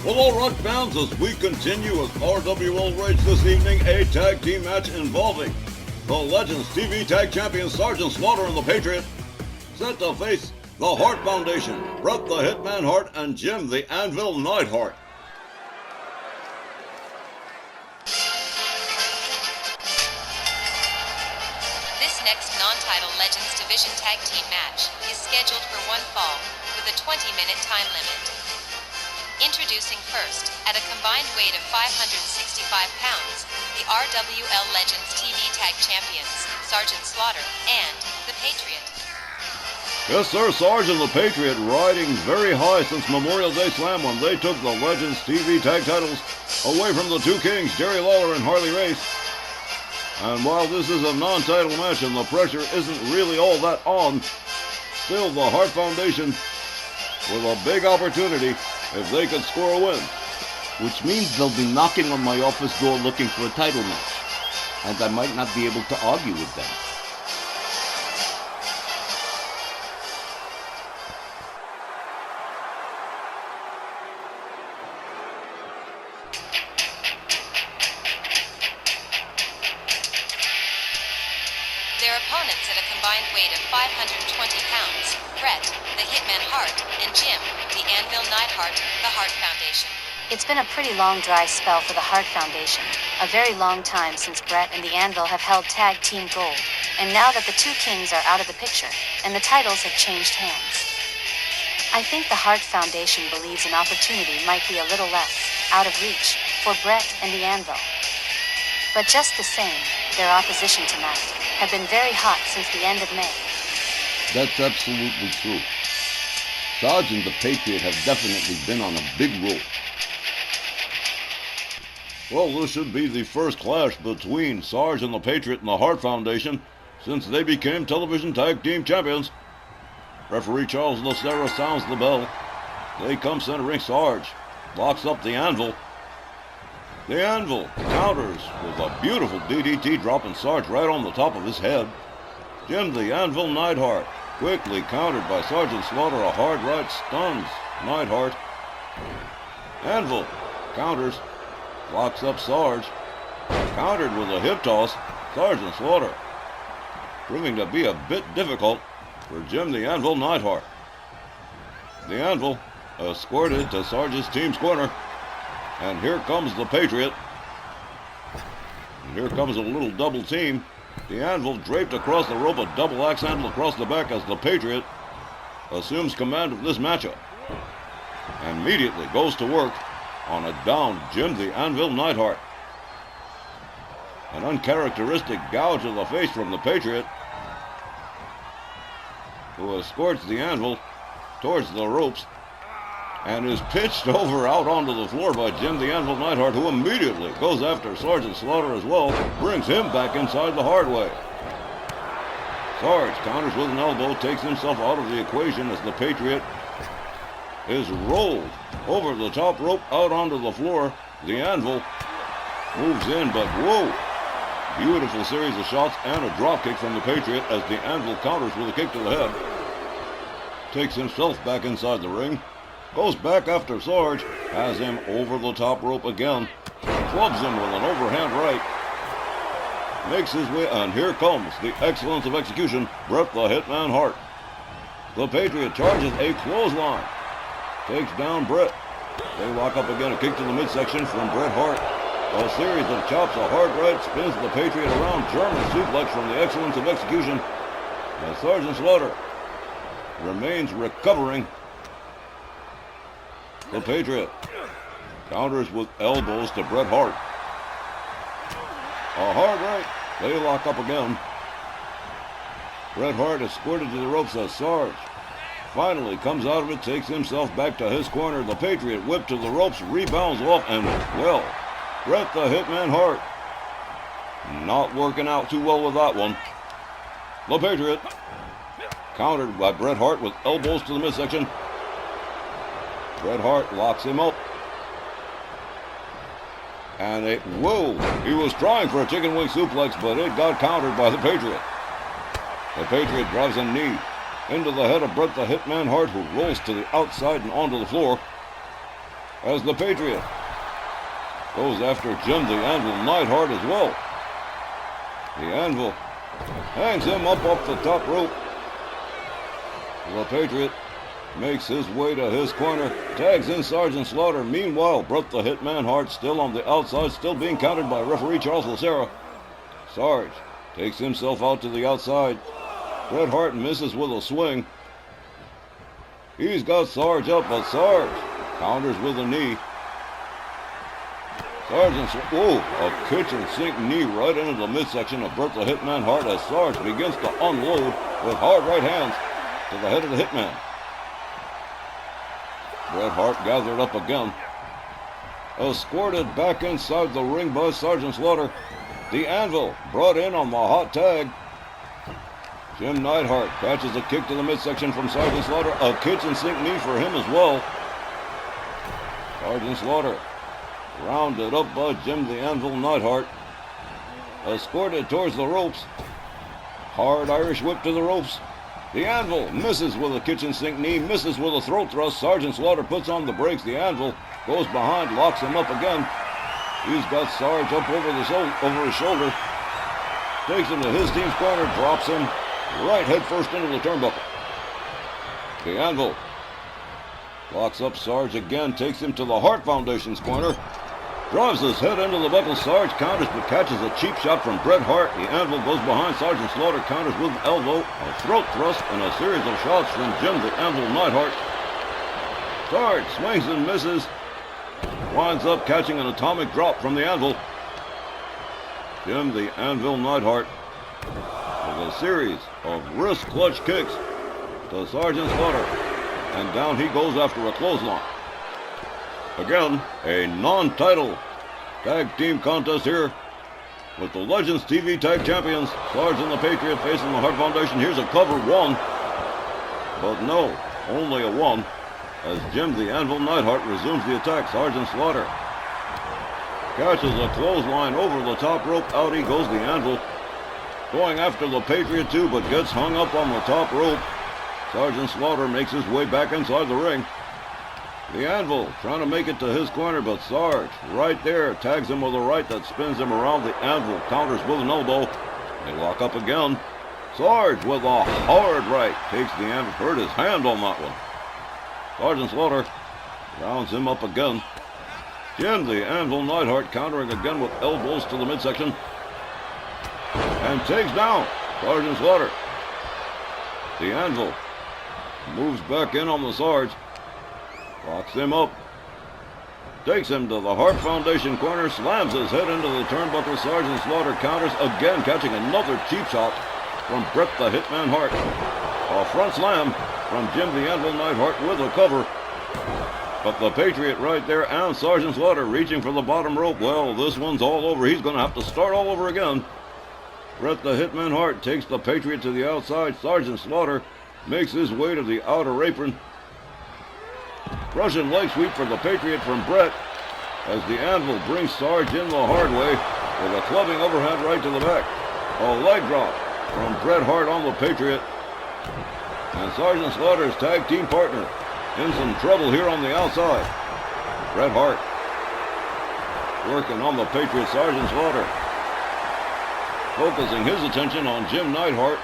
Hello, Rock fans, as we continue with RWL Rage this evening, a tag team match involving the Legends TV Tag Champions Sergeant Slaughter and the Patriot, set to face the Hart Foundation, Bret the Hitman Hart and Jim the Anvil Neidhart. This next non-title Legends Division Tag Team match is scheduled for one fall with a 20-minute time limit. Introducing first, at a combined weight of 565 pounds, the RWL Legends TV Tag Champions, Sergeant Slaughter and the Patriot. Yes, sir, Sarge and the Patriot riding very high since Memorial Day Slam when they took the Legends TV Tag titles away from the two kings, Jerry Lawler and Harley Race. And while this is a non-title match and the pressure isn't really all that on, still the Hart Foundation with a big opportunity if they could score a win. Which means they'll be knocking on my office door looking for a title match. And I might not be able to argue with them. Their opponents at a combined weight of 520 pounds, Bret, the Hitman Hart, and Jim, the Anvil Neidhart, the Hart Foundation. It's been a pretty long dry spell for the Hart Foundation, a very long time since Bret and the Anvil have held tag team gold, and now that the two kings are out of the picture, and the titles have changed hands. I think the Hart Foundation believes an opportunity might be a little less out of reach for Bret and the Anvil. But just the same, their opposition tonight have been very hot since the end of May. That's absolutely true. Sarge and the Patriot have definitely been on a big roll. Well, this should be the first clash between Sarge and the Patriot and the Hart Foundation since they became television tag team champions. Referee Charles Lucero sounds the bell. They come centering Sarge, locks up the Anvil. The Anvil counters with a beautiful DDT, dropping Sarge right on the top of his head. Jim the Anvil Neidhart quickly countered by Sergeant Slaughter. A hard right stuns Neidhart. Anvil counters, locks up Sarge, countered with a hip toss. Sergeant Slaughter proving to be a bit difficult for Jim the Anvil Neidhart. The Anvil escorted to Sarge's team's corner. And here comes the Patriot. And here comes a little double team. The Anvil draped across the rope, a double axe handle across the back as the Patriot assumes command of this matchup. And immediately goes to work on a down Jim the Anvil Neidhart. An uncharacteristic gouge of the face from the Patriot, who escorts the Anvil towards the ropes and is pitched over out onto the floor by Jim the Anvil Neidhart, who immediately goes after Sergeant Slaughter as well, brings him back inside the hard way. Sarge counters with an elbow, takes himself out of the equation as the Patriot is rolled over the top rope out onto the floor. The Anvil moves in, but whoa! Beautiful series of shots and a drop kick from the Patriot as the Anvil counters with a kick to the head. Takes himself back inside the ring. Goes back after Sarge, has him over the top rope again, clubs him with an overhand right, makes his way, and here comes the excellence of execution, Bret the Hitman Hart. The Patriot charges a clothesline, takes down Bret. They lock up again, a kick to the midsection from Bret Hart. A series of chops, a hard right, spins the Patriot around, German suplex from the excellence of execution, as Sergeant Slaughter remains recovering. The Patriot counters with elbows to Bret Hart. A hard right. They lock up again. Bret Hart escorted to the ropes as Sarge finally comes out of it, takes himself back to his corner. The Patriot whipped to the ropes, rebounds off, and, well, Bret the Hitman Hart not working out too well with that one. The Patriot countered by Bret Hart with elbows to the midsection. Bret Hart locks him up. And whoa, he was trying for a chicken wing suplex, but it got countered by the Patriot. The Patriot drives a knee into the head of Bret the Hitman Hart, who rolls to the outside and onto the floor. as the Patriot goes after Jim the Anvil Neidhart as well. The Anvil hangs him up off the top rope. The Patriot makes his way to his corner, tags in Sergeant Slaughter. Meanwhile, Bret the Hitman Hart still on the outside, still being countered by referee Charles Lucera. Sarge takes himself out to the outside. Bret Hart misses with a swing. He's got Sarge up, but Sarge counters with a knee. A kitchen sink knee right into the midsection of Bret the Hitman Hart as Sarge begins to unload with hard right hands to the head of the Hitman. Bret Hart gathered up again. Escorted back inside the ring by Sergeant Slaughter. The Anvil brought in on the hot tag. Jim Neidhart catches a kick to the midsection from Sergeant Slaughter. A kitchen sink knee for him as well. Sergeant Slaughter rounded up by Jim the Anvil Neidhart. Escorted towards the ropes. Hard Irish whip to the ropes. The Anvil misses with a kitchen sink knee, misses with a throat thrust. Sergeant Slaughter puts on the brakes. The Anvil goes behind, locks him up again. He's got Sarge up over his shoulder. Takes him to his team's corner, drops him right head first into the turnbuckle. The Anvil locks up Sarge again, takes him to the Hart Foundation's corner. Drives his head into the buckle. Sarge counters but catches a cheap shot from Bret Hart. The Anvil goes behind. Sergeant Slaughter counters with an elbow, a throat thrust, and a series of shots from Jim the Anvil Neidhart. Sarge swings and misses. Winds up catching an atomic drop from the Anvil. Jim the Anvil Neidhart with a series of wrist clutch kicks to Sergeant Slaughter. And down he goes after a clothesline. Again, a non-title tag team contest here with the Legends TV Tag Champions, Sarge and the Patriot facing the Hart Foundation. Here's a cover one, but no, only a one, as Jim the Anvil Neidhart resumes the attack. Sergeant Slaughter catches a clothesline over the top rope. Out he goes, the Anvil, going after the Patriot too, but gets hung up on the top rope. Sergeant Slaughter makes his way back inside the ring. The Anvil trying to make it to his corner, but Sarge right there tags him with a right that spins him around. The Anvil counters with an elbow. They lock up again. Sarge with a hard right takes the Anvil. Hurt his hand on that one. Sergeant Slaughter rounds him up again. Jim the Anvil Neidhart countering again with elbows to the midsection. And takes down Sergeant Slaughter. The Anvil moves back in on the Sarge. Locks him up. Takes him to the Hart Foundation corner. Slams his head into the turnbuckle. Sergeant Slaughter counters again, catching another cheap shot from Bret the Hitman Hart. A front slam from Jim the Anvil Neidhart with a cover. But the Patriot right there and Sergeant Slaughter reaching for the bottom rope. Well, this one's all over. He's going to have to start all over again. Bret the Hitman Hart takes the Patriot to the outside. Sergeant Slaughter makes his way to the outer apron. Russian leg sweep for the Patriot from Bret as the Anvil brings Sarge in the hard way with a clubbing overhand right to the back. A leg drop from Bret Hart on the Patriot. And Sergeant Slaughter's tag team partner in some trouble here on the outside. Bret Hart working on the Patriot. Sergeant Slaughter focusing his attention on Jim Neidhart.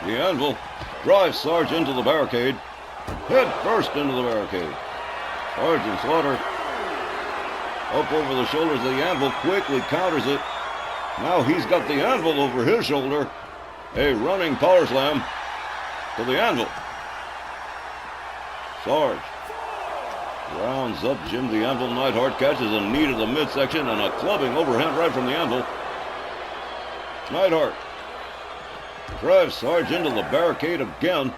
The Anvil drives Sarge into the barricade. Head first into the barricade. Sergeant Slaughter up over the shoulders of the Anvil, quickly counters it. Now he's got the Anvil over his shoulder. A running power slam to the Anvil. Sarge rounds up Jim the Anvil Neidhart, catches a knee to the midsection and a clubbing overhand right from the Anvil. Neidhart drives Sarge into the barricade again.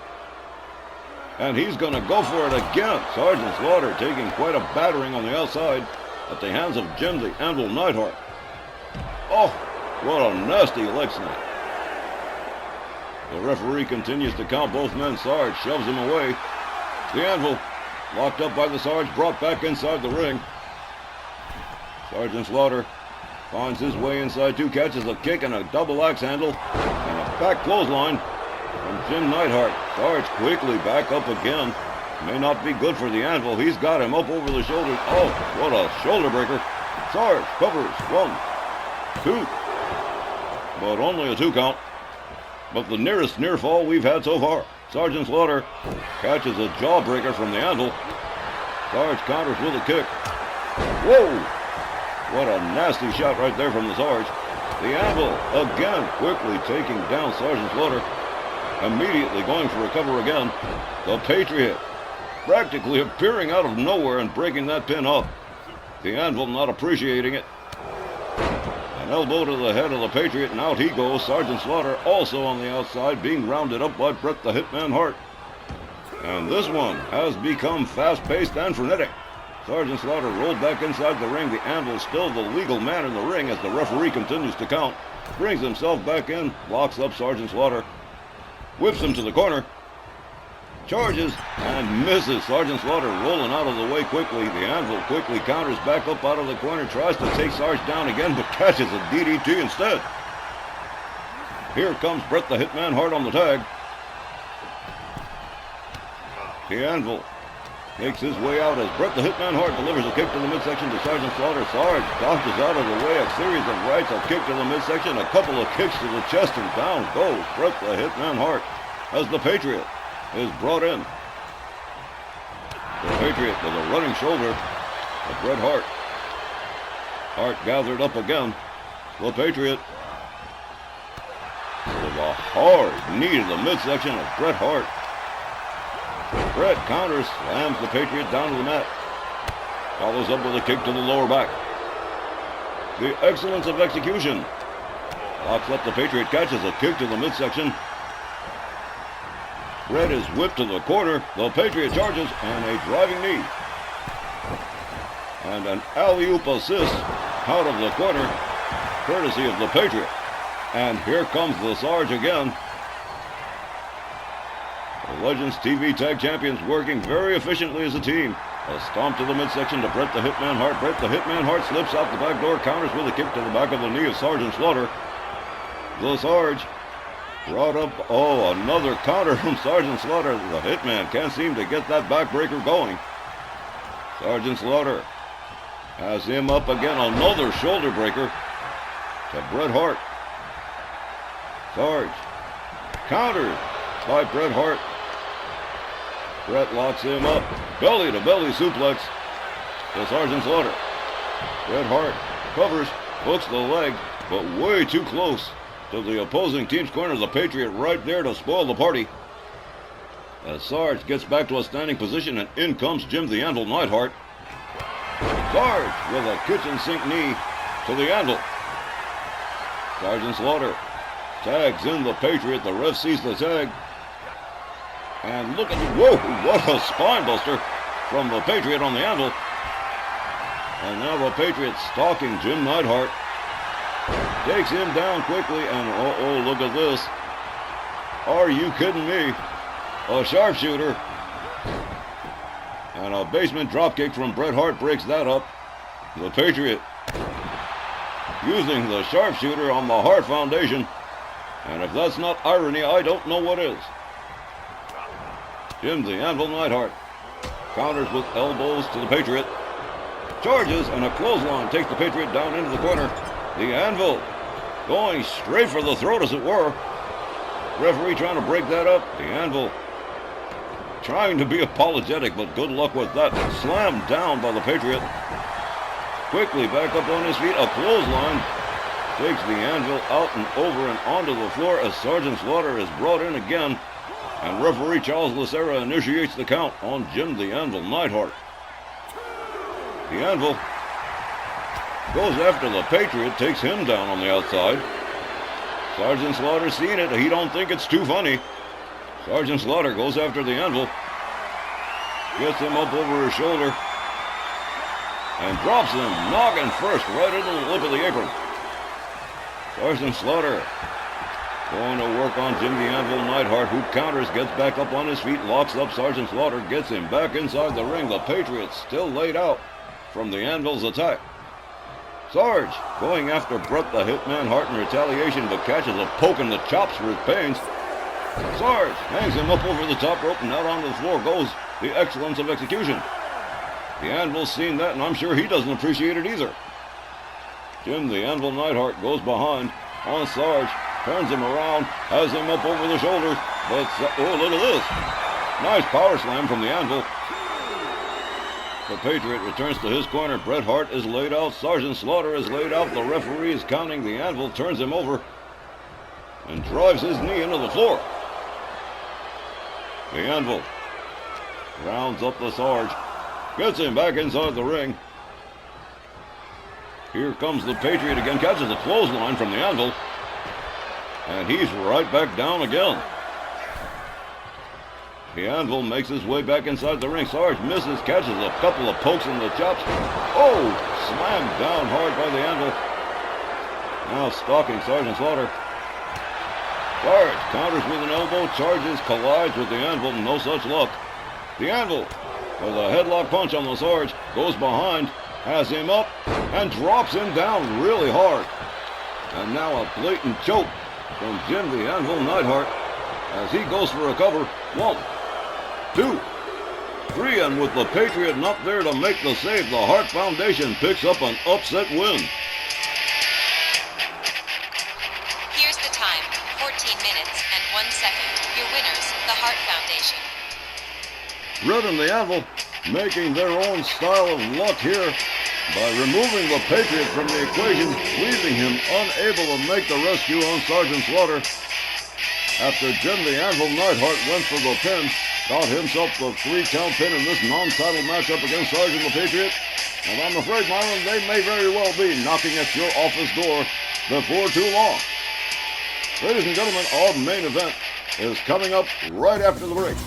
And he's going to go for it again. Sergeant Slaughter taking quite a battering on the outside at the hands of Jim the Anvil Neidhart. Oh, what a nasty leg snap. The referee continues to count both men. Sarge shoves him away. The Anvil, locked up by the Sarge, brought back inside the ring. Sergeant Slaughter finds his way inside too, catches a kick and a double axe handle and a back clothesline from Jim Neidhart. Sarge quickly back up again. may not be good for the Anvil. He's got him up over the shoulders. Oh, what a shoulder breaker. Sarge covers. 1, 2. But only a 2 count. But the nearest near fall we've had so far. Sergeant Slaughter catches a jawbreaker from the Anvil. Sarge counters with a kick. Whoa! What a nasty shot right there from the Sarge. The Anvil again quickly taking down Sergeant Slaughter. Immediately going for a cover again. The Patriot practically appearing out of nowhere and breaking that pin up. The Anvil not appreciating it. An elbow to the head of the Patriot, and out he goes. Sergeant Slaughter also on the outside, being rounded up by Bret the Hitman Hart. And this one has become fast-paced and frenetic. Sergeant Slaughter rolled back inside the ring. The Anvil still the legal man in the ring as the referee continues to count. Brings himself back in, locks up Sergeant Slaughter. Whips him to the corner. Charges and misses. Sergeant Slaughter rolling out of the way quickly. The Anvil quickly counters back up out of the corner. Tries to take Sarge down again, but catches a DDT instead. Here comes Bret the Hitman Hart on the tag. The Anvil makes his way out as Bret the Hitman Hart delivers a kick to the midsection to Sergeant Slaughter. Sarge dodges out of the way. A series of rights, a kick to the midsection, a couple of kicks to the chest, and down goes Bret the Hitman Hart as the Patriot is brought in. The Patriot with a running shoulder of Bret Hart. Hart gathered up again. The Patriot with a hard knee to the midsection of Bret Hart. Bret counters, slams the Patriot down to the mat. Follows up with a kick to the lower back. The excellence of execution. Locks up the Patriot, catches a kick to the midsection. Bret is whipped to the corner. The Patriot charges and a driving knee. And an alley-oop assist out of the corner, courtesy of the Patriot. And here comes the Sarge again. The Legends TV Tag Champions working very efficiently as a team. A stomp to the midsection to Bret the Hitman Hart. Bret the Hitman Hart slips out the back door, counters with a kick to the back of the knee of Sergeant Slaughter. The Sarge brought up, another counter from Sergeant Slaughter. The Hitman can't seem to get that backbreaker going. Sergeant Slaughter has him up again, another shoulder breaker to Bret Hart. Sarge countered by Bret Hart. Bret locks him up. Belly-to-belly suplex to Sergeant Slaughter. Bret Hart covers, hooks the leg, but way too close to the opposing team's corner. The Patriot right there to spoil the party. As Sarge gets back to a standing position, and in comes Jim the Anvil Neidhart. Sarge with a kitchen sink knee to the Anvil. Sergeant Slaughter tags in the Patriot. The ref sees the tag. And look at whoa, what a spine buster from the Patriot on the Anvil. And now the Patriot stalking Jim Neidhart. Takes him down quickly, and look at this. Are you kidding me? A sharpshooter. And a basement dropkick from Bret Hart breaks that up. The Patriot using the sharpshooter on the Hart Foundation. And if that's not irony, I don't know what is. Jim the Anvil Neidhart counters with elbows to the Patriot. Charges, and a clothesline takes the Patriot down into the corner. The Anvil going straight for the throat, as it were. Referee trying to break that up. The Anvil trying to be apologetic, but good luck with that. Slammed down by the Patriot. Quickly back up on his feet. A clothesline takes the Anvil out and over and onto the floor as Sergeant Slaughter is brought in again. And referee Charles Lucera initiates the count on Jim the Anvil Neidhart. The Anvil goes after the Patriot, takes him down on the outside. Sergeant Slaughter seeing it. He don't think it's too funny. Sergeant Slaughter goes after the Anvil. Gets him up over his shoulder. And drops him, noggin first, right into the lip of the apron. Sergeant Slaughter going to work on Jim the Anvil Neidhart, who counters, gets back up on his feet, locks up Sergeant Slaughter, gets him back inside the ring. The Patriot still laid out from the Anvil's attack. Sarge going after Bret the Hitman Hart in retaliation, but catches a poke in the chops for his pains. Sarge hangs him up over the top rope, and out onto the floor goes the excellence of execution. The Anvil's seen that, and I'm sure he doesn't appreciate it either. Jim the Anvil Neidhart goes behind on Sarge, turns him around, has him up over the shoulders, but, oh, look at this. Nice power slam from the Anvil. The Patriot returns to his corner. Bret Hart is laid out. Sergeant Slaughter is laid out. The referee is counting. The Anvil turns him over and drives his knee into the floor. The Anvil rounds up the Sarge, gets him back inside the ring. Here comes the Patriot again, catches a clothesline from the Anvil, and he's right back down again. The Anvil makes his way back inside the ring. Sarge misses, catches a couple of pokes in the chops. Oh, slammed down hard by the Anvil. Now stalking Sergeant Slaughter. Sarge counters with an elbow, charges, collides with the Anvil, no such luck. The Anvil, with a headlock punch on the Sarge, goes behind, has him up, and drops him down really hard. And now a blatant choke from Jim the Anvil Neidhart as he goes for a cover. 1, 2, 3, and with the Patriot not there to make the save, the Hart Foundation picks up an upset win. Here's the time, 14 minutes and 1 second. Your winners, the Hart Foundation. Red and the Anvil making their own style of luck here by removing the Patriot from the equation, leaving him unable to make the rescue on Sergeant Slaughter. After Jim the Anvil Neidhart went for the pin, got himself the 3-count pin in this non-title matchup against Sergeant the Patriot. And I'm afraid, Myron, they may very well be knocking at your office door before too long. Ladies and gentlemen, our main event is coming up right after the break.